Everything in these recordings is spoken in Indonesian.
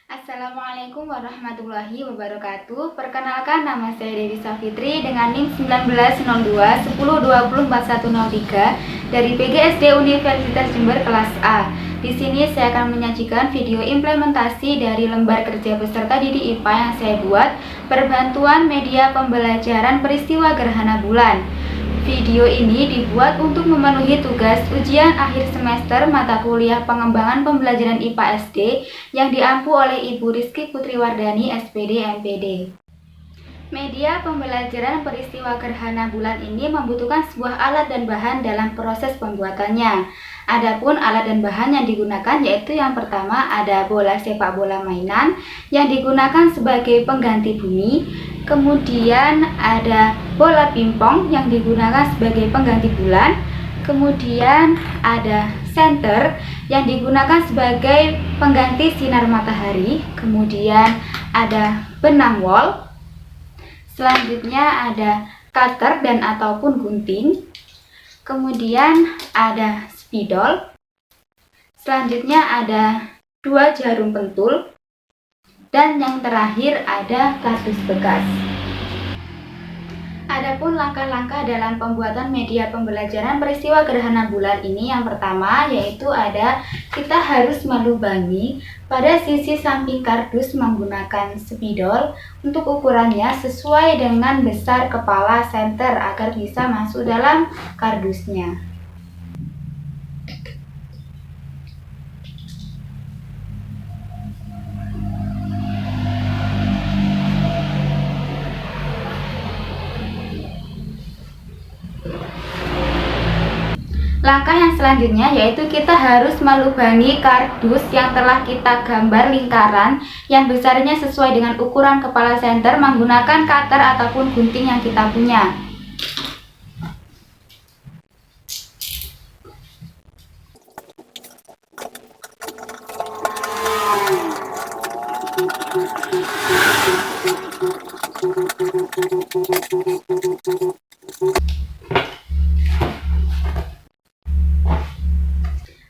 Assalamualaikum warahmatullahi wabarakatuh. Perkenalkan, nama saya Dewi Safitri dengan NIM 1902 10204103 dari PGSD Universitas Jember kelas A. Di sini saya akan menyajikan video implementasi dari lembar kerja peserta didik IPA yang saya buat, perbantuan media pembelajaran peristiwa gerhana bulan. Video ini dibuat untuk memenuhi tugas ujian akhir semester mata kuliah pengembangan pembelajaran IPA SD yang diampu oleh Ibu Rizky Putriwardani, SPD, MPD. Media pembelajaran peristiwa gerhana bulan ini membutuhkan sebuah alat dan bahan dalam proses pembuatannya. Adapun alat dan bahan yang digunakan yaitu yang pertama ada bola sepak bola mainan yang digunakan sebagai pengganti bumi. Kemudian ada bola pingpong yang digunakan sebagai pengganti bulan. Kemudian ada senter yang digunakan sebagai pengganti sinar matahari. Kemudian ada benang wol. Selanjutnya ada cutter dan ataupun gunting. Kemudian ada spidol. Selanjutnya ada 2 jarum pentul. Dan yang terakhir ada kardus bekas. Adapun langkah-langkah dalam pembuatan media pembelajaran peristiwa gerhana bulan ini, yang pertama yaitu ada kita harus melubangi pada sisi samping kardus menggunakan spidol untuk ukurannya sesuai dengan besar kepala senter agar bisa masuk dalam kardusnya. Langkah yang selanjutnya yaitu kita harus melubangi kardus yang telah kita gambar lingkaran yang besarnya sesuai dengan ukuran kepala senter menggunakan cutter ataupun gunting yang kita punya.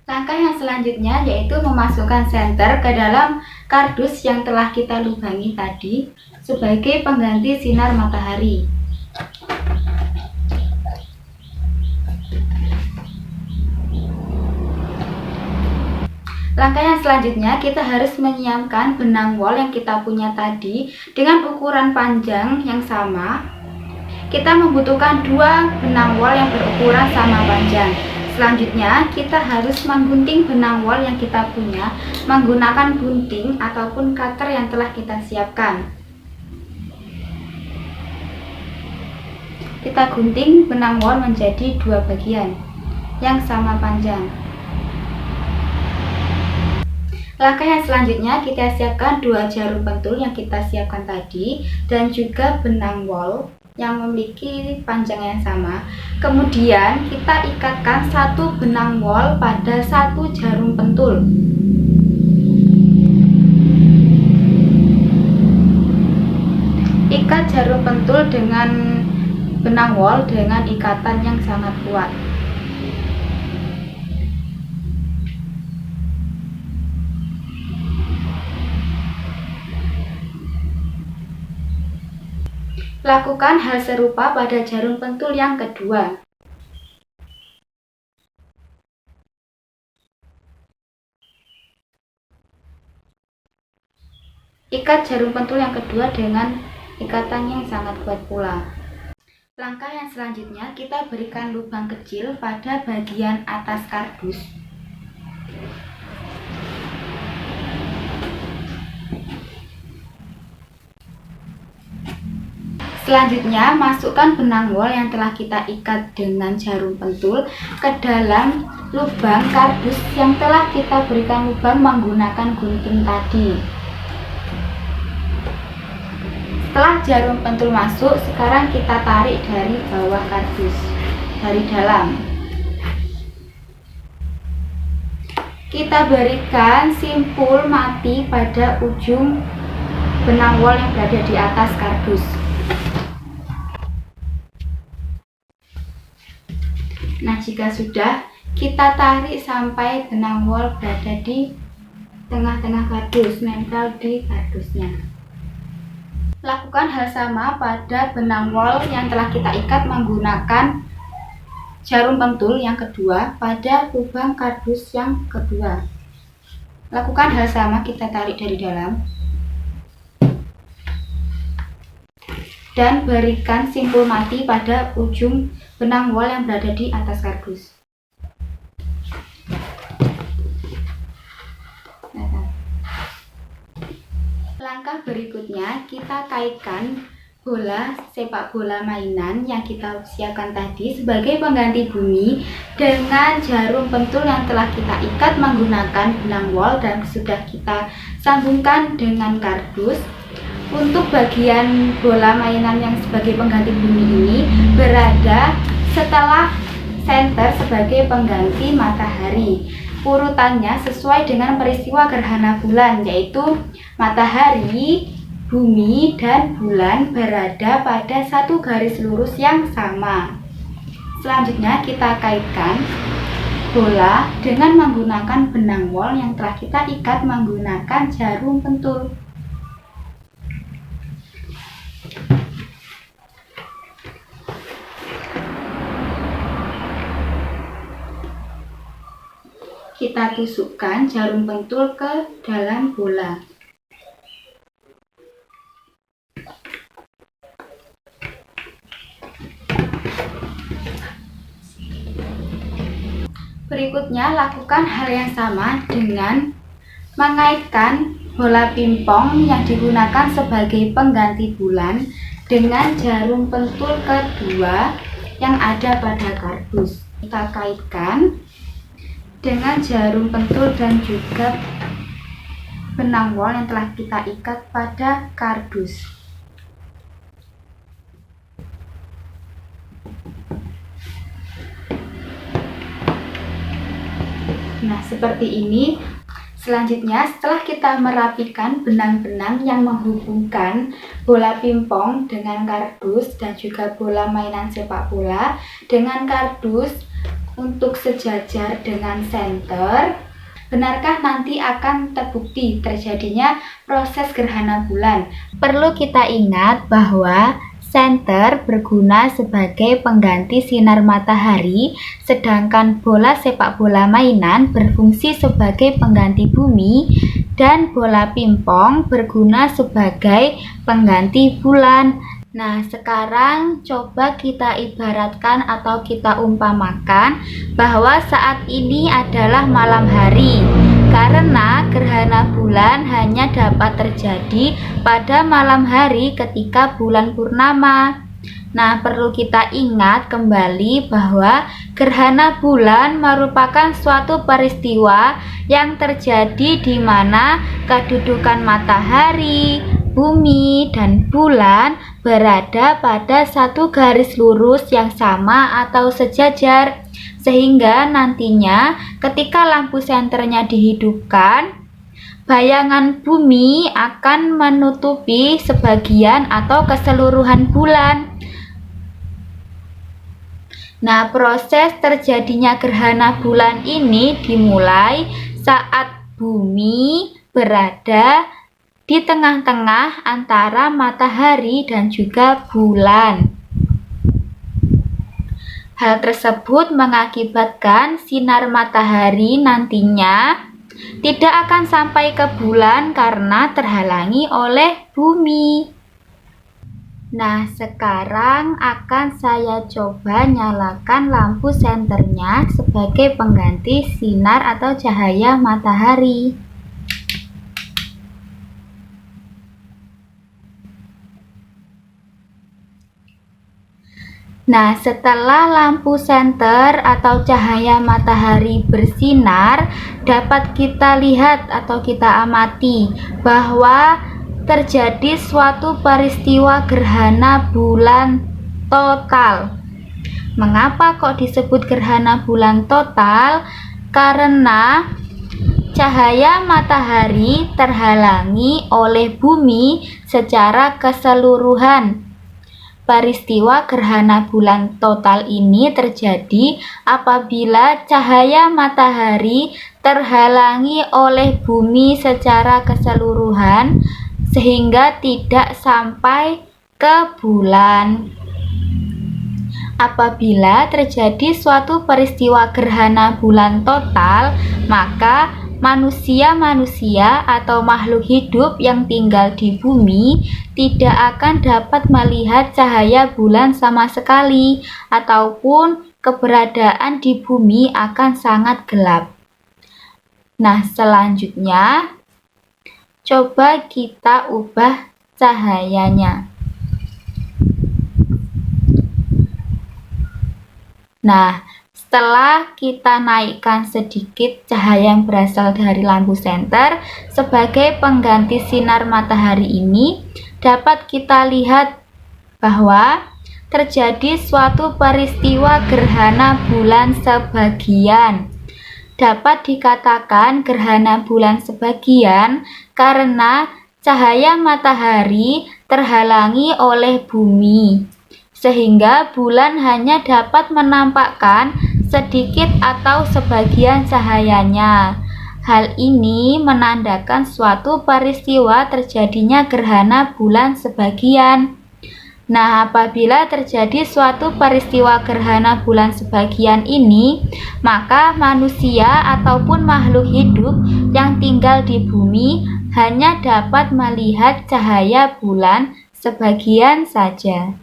Langkah yang selanjutnya yaitu memasukkan senter ke dalam kardus yang telah kita lubangi tadi sebagai pengganti sinar matahari. Langkah yang selanjutnya kita harus menyiapkan benang wol yang kita punya tadi dengan ukuran panjang yang sama. Kita membutuhkan 2 benang wol yang berukuran sama panjang. Selanjutnya kita harus menggunting benang wol yang kita punya menggunakan gunting ataupun cutter yang telah kita siapkan. Kita gunting benang wol menjadi 2 bagian yang sama panjang. Langkah yang selanjutnya kita siapkan 2 jarum pentul yang kita siapkan tadi dan juga benang wol yang memiliki panjang yang sama. Kemudian kita ikatkan 1 benang wol pada 1 jarum pentul. Ikat jarum pentul dengan benang wol dengan ikatan yang sangat kuat. Lakukan hal serupa pada jarum pentul yang kedua. Ikat jarum pentul yang kedua dengan ikatan yang sangat kuat pula. Langkah yang selanjutnya kita berikan lubang kecil pada bagian atas kardus. Selanjutnya, masukkan benang wol yang telah kita ikat dengan jarum pentul ke dalam lubang kardus yang telah kita berikan lubang menggunakan gunting tadi. Setelah jarum pentul masuk, sekarang kita tarik dari bawah kardus, dari dalam. Kita berikan simpul mati pada ujung benang wol yang berada di atas kardus. Nah, jika sudah, kita tarik sampai benang wol berada di tengah-tengah kardus, nempel di kardusnya. Lakukan hal sama pada benang wol yang telah kita ikat menggunakan jarum pentul yang kedua pada lubang kardus yang kedua. Lakukan hal sama, kita tarik dari dalam dan berikan simpul mati pada ujung benang wol yang berada di atas kardus. Langkah berikutnya, kita kaitkan bola sepak bola mainan yang kita siapkan tadi sebagai pengganti bumi dengan jarum pentul yang telah kita ikat menggunakan benang wol dan sudah kita sambungkan dengan kardus. Untuk bagian bola mainan yang sebagai pengganti bumi ini berada setelah senter sebagai pengganti matahari. Urutannya sesuai dengan peristiwa gerhana bulan, yaitu matahari, bumi, dan bulan berada pada satu garis lurus yang sama. Selanjutnya kita kaitkan bola dengan menggunakan benang wol yang telah kita ikat menggunakan jarum pentul. Kita tusukkan jarum pentul ke dalam bola. Berikutnya, lakukan hal yang sama dengan mengaitkan bola pingpong yang digunakan sebagai pengganti bulan dengan jarum pentul kedua yang ada pada kardus. Kita kaitkan dengan jarum pentul dan juga benang wol yang telah kita ikat pada kardus. Nah, seperti ini. Selanjutnya, setelah kita merapikan benang-benang yang menghubungkan bola pingpong dengan kardus dan juga bola mainan sepak bola dengan kardus untuk sejajar dengan senter, benarkah nanti akan terbukti terjadinya proses gerhana bulan? Perlu kita ingat bahwa senter berguna sebagai pengganti sinar matahari, sedangkan bola sepak bola mainan berfungsi sebagai pengganti bumi, dan bola pingpong berguna sebagai pengganti bulan. Nah, sekarang coba kita ibaratkan atau kita umpamakan bahwa saat ini adalah malam hari, karena gerhana bulan hanya dapat terjadi pada malam hari ketika bulan purnama. Nah, perlu kita ingat kembali bahwa gerhana bulan merupakan suatu peristiwa yang terjadi di mana kedudukan matahari, bumi, dan bulan berada pada satu garis lurus yang sama atau sejajar, sehingga nantinya ketika lampu senternya dihidupkan, bayangan bumi akan menutupi sebagian atau keseluruhan bulan. Nah, proses terjadinya gerhana bulan ini dimulai saat bumi berada di tengah-tengah antara matahari dan juga bulan. Hal tersebut mengakibatkan sinar matahari nantinya tidak akan sampai ke bulan karena terhalangi oleh bumi. Nah, sekarang akan saya coba nyalakan lampu senternya sebagai pengganti sinar atau cahaya matahari. Nah, setelah lampu senter atau cahaya matahari bersinar, dapat kita lihat atau kita amati bahwa terjadi suatu peristiwa gerhana bulan total. Mengapa kok disebut gerhana bulan total? Karena cahaya matahari terhalangi oleh bumi secara keseluruhan. Peristiwa gerhana bulan total ini terjadi apabila cahaya matahari terhalangi oleh bumi secara keseluruhan sehingga tidak sampai ke bulan. Apabila terjadi suatu peristiwa gerhana bulan total, maka manusia atau makhluk hidup yang tinggal di bumi tidak akan dapat melihat cahaya bulan sama sekali, ataupun keberadaan di bumi akan sangat gelap. Nah, selanjutnya coba kita ubah cahayanya. Nah, setelah kita naikkan sedikit cahaya yang berasal dari lampu senter sebagai pengganti sinar matahari ini, dapat kita lihat bahwa terjadi suatu peristiwa gerhana bulan sebagian. Dapat dikatakan gerhana bulan sebagian karena cahaya matahari terhalangi oleh bumi, sehingga bulan hanya dapat menampakkan sedikit atau sebagian cahayanya. Hal ini menandakan suatu peristiwa terjadinya gerhana bulan sebagian. Nah, apabila terjadi suatu peristiwa gerhana bulan sebagian ini, maka manusia ataupun makhluk hidup yang tinggal di bumi hanya dapat melihat cahaya bulan sebagian saja.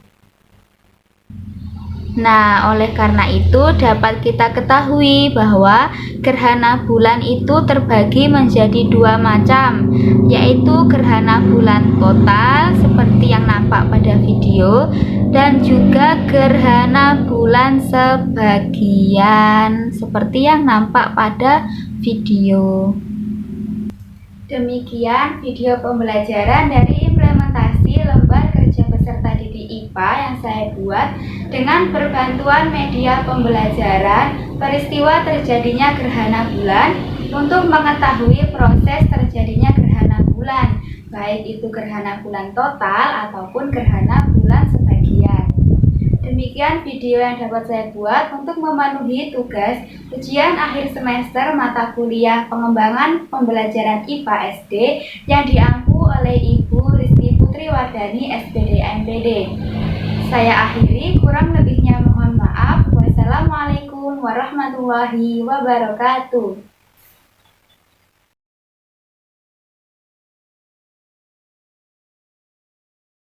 Nah, oleh karena itu dapat kita ketahui bahwa gerhana bulan itu terbagi menjadi dua macam, yaitu gerhana bulan total seperti yang nampak pada video, dan juga gerhana bulan sebagian seperti yang nampak pada video. Demikian video pembelajaran dari implementasi lembar kerja peserta didik IPA yang saya buat dengan berbantuan media pembelajaran peristiwa terjadinya gerhana bulan untuk mengetahui proses terjadinya gerhana bulan, baik itu gerhana bulan total ataupun gerhana bulan sebagian. Demikian video yang dapat saya buat untuk memenuhi tugas ujian akhir semester mata kuliah pengembangan pembelajaran IPA SD yang diampu oleh Ibu Rizky Putri Wardani SPD MPD. Saya akhiri, kurang lebihnya mohon maaf. Wassalamualaikum warahmatullahi wabarakatuh.